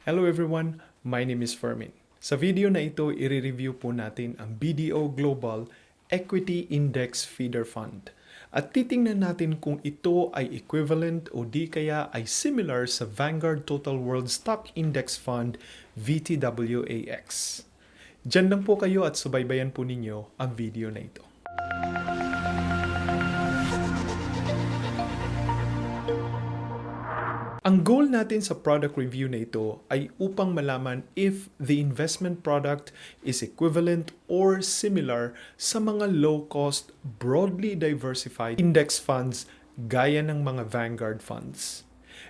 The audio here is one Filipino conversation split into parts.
Hello everyone, my name is Fermin. Sa video na ito, irereview po natin ang BDO Global Equity Index Feeder Fund. At titingnan natin kung ito ay equivalent o di kaya ay similar sa Vanguard Total World Stock Index Fund VTWAX. Diyan lang po kayo at subaybayan po ninyo ang video na ito. Ang goal natin sa product review na ito ay upang malaman if the investment product is equivalent or similar sa mga low-cost, broadly diversified index funds gaya ng mga Vanguard Funds.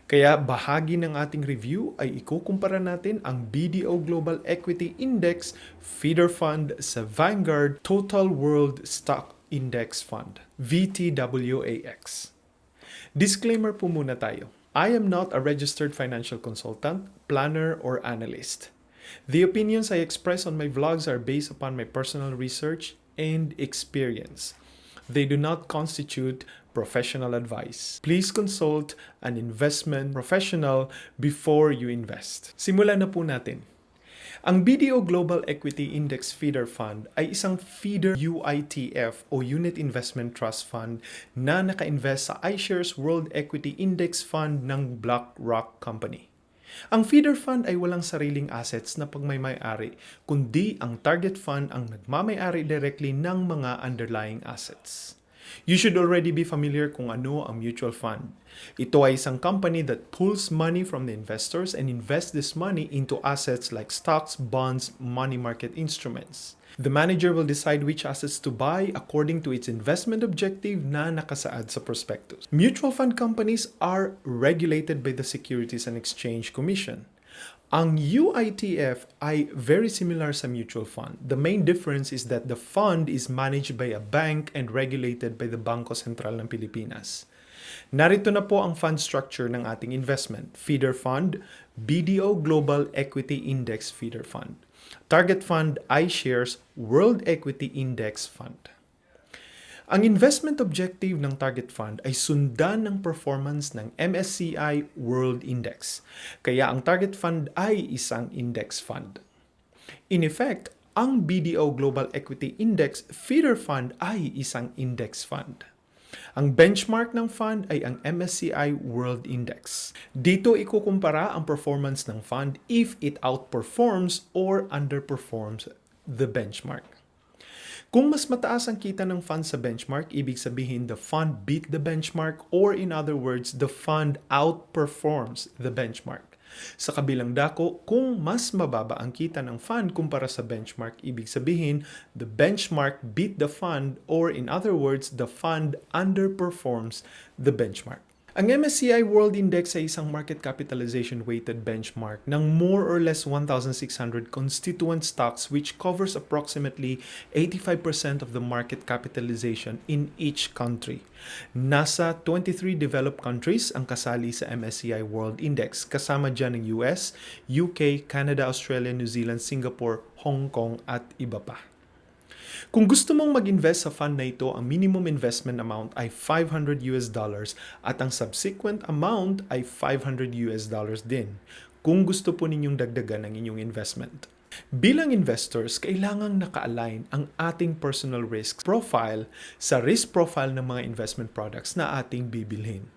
Kaya bahagi ng ating review ay ikukumpara natin ang BDO Global Equity Index Feeder Fund sa Vanguard Total World Stock Index Fund, VTWAX. Disclaimer po muna tayo. I am not a registered financial consultant, planner, or analyst. The opinions I express on my vlogs are based upon my personal research and experience. They do not constitute professional advice. Please consult an investment professional before you invest. Simulan na po natin. Ang BDO Global Equity Index Feeder Fund ay isang feeder UITF o Unit Investment Trust Fund na naka-invest sa iShares World Equity Index Fund ng BlackRock Company. Ang feeder fund ay walang sariling assets na pagmamay-ari, kundi ang target fund ang nagmamay-ari directly ng mga underlying assets. You should already be familiar kung ano ang mutual fund. Ito ay isang company that pulls money from the investors and invests this money into assets like stocks, bonds, money market instruments. The manager will decide which assets to buy according to its investment objective na nakasaad sa prospectus. Mutual fund companies are regulated by the Securities and Exchange Commission. Ang UITF ay very similar sa mutual fund. The main difference is that the fund is managed by a bank and regulated by the Bangko Sentral ng Pilipinas. Narito na po ang fund structure ng ating investment. Feeder Fund, BDO Global Equity Index Feeder Fund. Target Fund, iShares World Equity Index Fund. Ang investment objective ng target fund ay sundan ng performance ng MSCI World Index. Kaya ang target fund ay isang index fund. In effect, ang BDO Global Equity Index Feeder Fund ay isang index fund. Ang benchmark ng fund ay ang MSCI World Index. Dito ikukumpara ang performance ng fund if it outperforms or underperforms the benchmark. Kung mas mataas ang kita ng fund sa benchmark, ibig sabihin the fund beat the benchmark or in other words, the fund outperforms the benchmark. Sa kabilang dako, kung mas mababa ang kita ng fund kumpara sa benchmark, ibig sabihin the benchmark beat the fund or in other words, the fund underperforms the benchmark. Ang MSCI World Index ay isang market capitalization weighted benchmark ng more or less 1,600 constituent stocks which covers approximately 85% of the market capitalization in each country. Nasa 23 developed countries ang kasali sa MSCI World Index, kasama dyan ng US, UK, Canada, Australia, New Zealand, Singapore, Hong Kong at iba pa. Kung gusto mong mag-invest sa fund na ito, ang minimum investment amount ay $500 at ang subsequent amount ay $500 din kung gusto po ninyong dagdagan ang inyong investment. Bilang investors, kailangang naka-align ang ating personal risk profile sa risk profile ng mga investment products na ating bibilhin.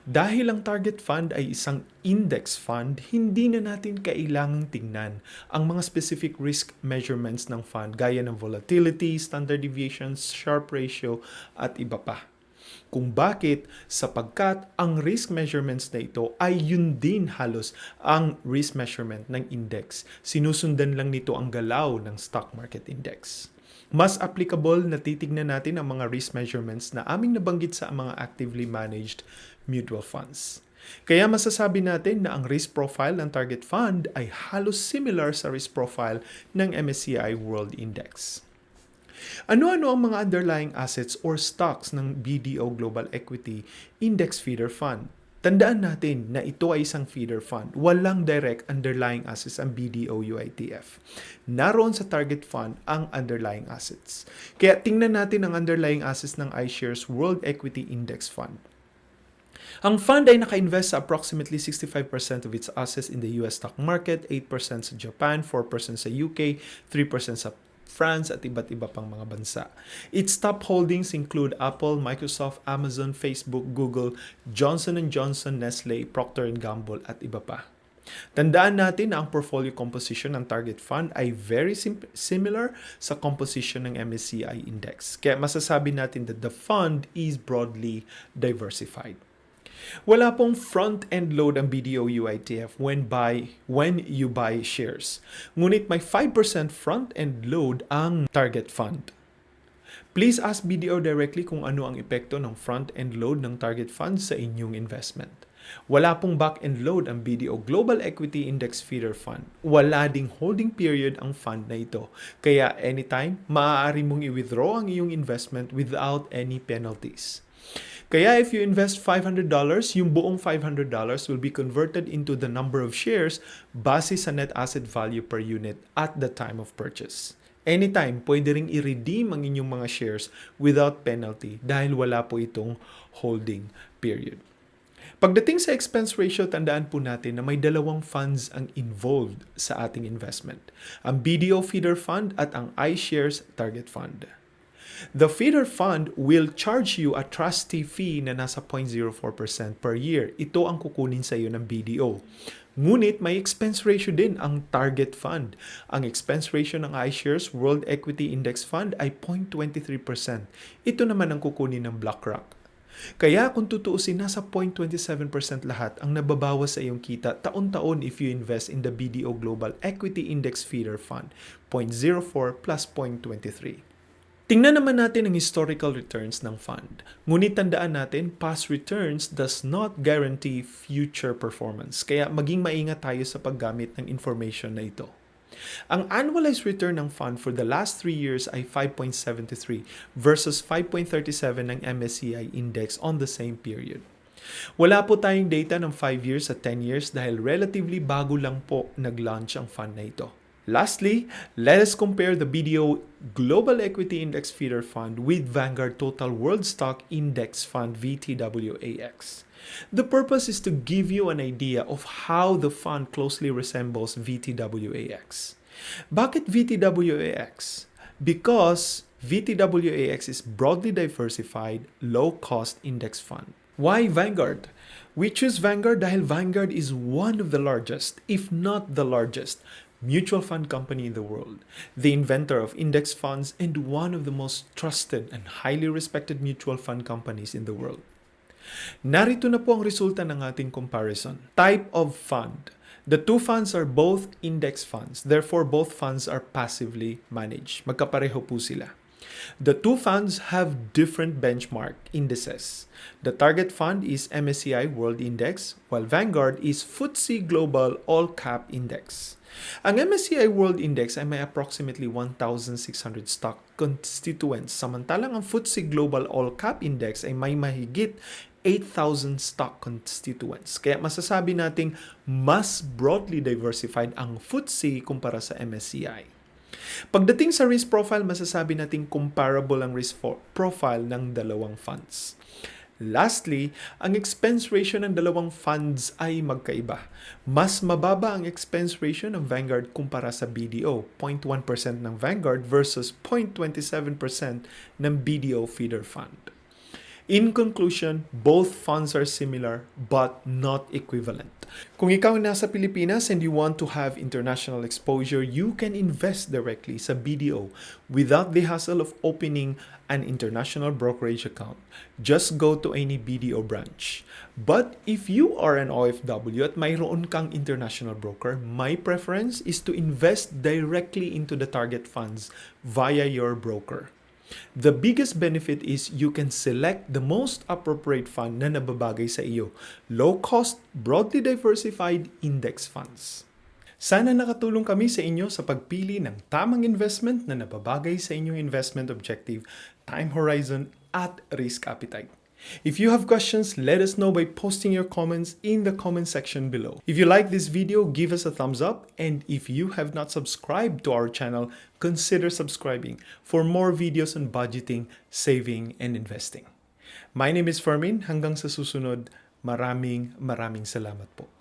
Dahil ang target fund ay isang index fund, hindi na natin kailangang tingnan ang mga specific risk measurements ng fund gaya ng volatility, standard deviations, Sharpe ratio at iba pa. Kung bakit? Sapagkat ang risk measurements na ito ay yun din halos ang risk measurement ng index. Sinusundan lang nito ang galaw ng stock market index. Mas applicable na titignan natin ang mga risk measurements na aming nabanggit sa mga actively managed mutual funds. Kaya masasabi natin na ang risk profile ng target fund ay halos similar sa risk profile ng MSCI World Index. Ano-ano ang mga underlying assets or stocks ng BDO Global Equity Index Feeder Fund? Tandaan natin na ito ay isang feeder fund. Walang direct underlying assets ang BDO UITF. Naroon sa target fund ang underlying assets. Kaya tingnan natin ang underlying assets ng iShares World Equity Index Fund. Ang fund ay naka-invest sa approximately 65% of its assets in the US stock market, 8% sa Japan, 4% sa UK, 3% sa France at iba't iba pang mga bansa. Its top holdings include Apple, Microsoft, Amazon, Facebook, Google, Johnson & Johnson, Nestle, Procter & Gamble at iba pa. Tandaan natin na ang portfolio composition ng target fund ay very similar sa composition ng MSCI index. Kaya masasabi natin that the fund is broadly diversified. Wala pong front-end load ang BDO UITF when you buy shares. Ngunit may 5% front-end load ang target fund. Please ask BDO directly kung ano ang epekto ng front-end load ng target fund sa inyong investment. Wala pong back-end load ang BDO Global Equity Index Feeder Fund. Wala ding holding period ang fund na ito. Kaya anytime, maaari mong i-withdraw ang iyong investment without any penalties. Kaya if you invest $500, yung buong $500 will be converted into the number of shares base sa net asset value per unit at the time of purchase. Anytime, pwede ring i-redeem ang inyong mga shares without penalty dahil wala po itong holding period. Pagdating sa expense ratio, tandaan po natin na may dalawang funds ang involved sa ating investment. Ang BDO Feeder Fund at ang iShares Target Fund. The feeder fund will charge you a trustee fee na nasa 0.04% per year. Ito ang kukunin sa iyo ng BDO. Ngunit may expense ratio din ang target fund. Ang expense ratio ng iShares World Equity Index Fund ay 0.23%. Ito naman ang kukunin ng BlackRock. Kaya kung tutuusin, nasa 0.27% lahat ang nababawas sa iyong kita taon-taon if you invest in the BDO Global Equity Index Feeder Fund, 0.04 plus 0.23. Tingnan naman natin ang historical returns ng fund. Ngunit tandaan natin, past returns does not guarantee future performance. Kaya maging maingat tayo sa paggamit ng information na ito. Ang annualized return ng fund for the last 3 years ay 5.73 versus 5.37 ng MSCI index on the same period. Wala po tayong data ng 5 years at 10 years dahil relatively bago lang po nag-launch ang fund na ito. Lastly, let us compare the BDO Global Equity Index Feeder Fund with Vanguard Total World Stock Index Fund VTWAX. The purpose is to give you an idea of how the fund closely resembles VTWAX. Bakit VTWAX? Because VTWAX is broadly diversified, low-cost index fund. Why Vanguard? We choose Vanguard dahil Vanguard is one of the largest, if not the largest, mutual fund company in the world, the inventor of index funds, and one of the most trusted and highly respected mutual fund companies in the world. Narito na po ang resulta ng ating comparison. Type of fund. The two funds are both index funds. Therefore, both funds are passively managed. Magkapareho po sila. The two funds have different benchmark indices. The target fund is MSCI World Index, while Vanguard is FTSE Global All Cap Index. Ang MSCI World Index ay may approximately 1,600 stock constituents, samantalang ang FTSE Global All Cap Index ay may mahigit 8,000 stock constituents. Kaya masasabi nating mas broadly diversified ang FTSE kumpara sa MSCI. Pagdating sa risk profile, masasabi nating comparable ang risk profile ng dalawang funds. Lastly, ang expense ratio ng dalawang funds ay magkaiba. Mas mababa ang expense ratio ng Vanguard kumpara sa BDO, 0.1% ng Vanguard versus 0.27% ng BDO Feeder Fund. In conclusion, both funds are similar but not equivalent. Kung ikaw nasa Pilipinas and you want to have international exposure, you can invest directly sa BDO without the hassle of opening an international brokerage account. Just go to any BDO branch. But if you are an OFW at mayroon kang international broker, my preference is to invest directly into the target funds via your broker. The biggest benefit is you can select the most appropriate fund na nababagay sa iyo. Low-cost, broadly diversified index funds. Sana nakatulong kami sa inyo sa pagpili ng tamang investment na nababagay sa inyong investment objective, time horizon, at risk appetite. If you have questions, let us know by posting your comments in the comment section below. If you like this video, give us a thumbs up, and if you have not subscribed to our channel, consider subscribing for more videos on budgeting, saving, and investing. My name is Fermin. Hanggang sa susunod, Maraming salamat po.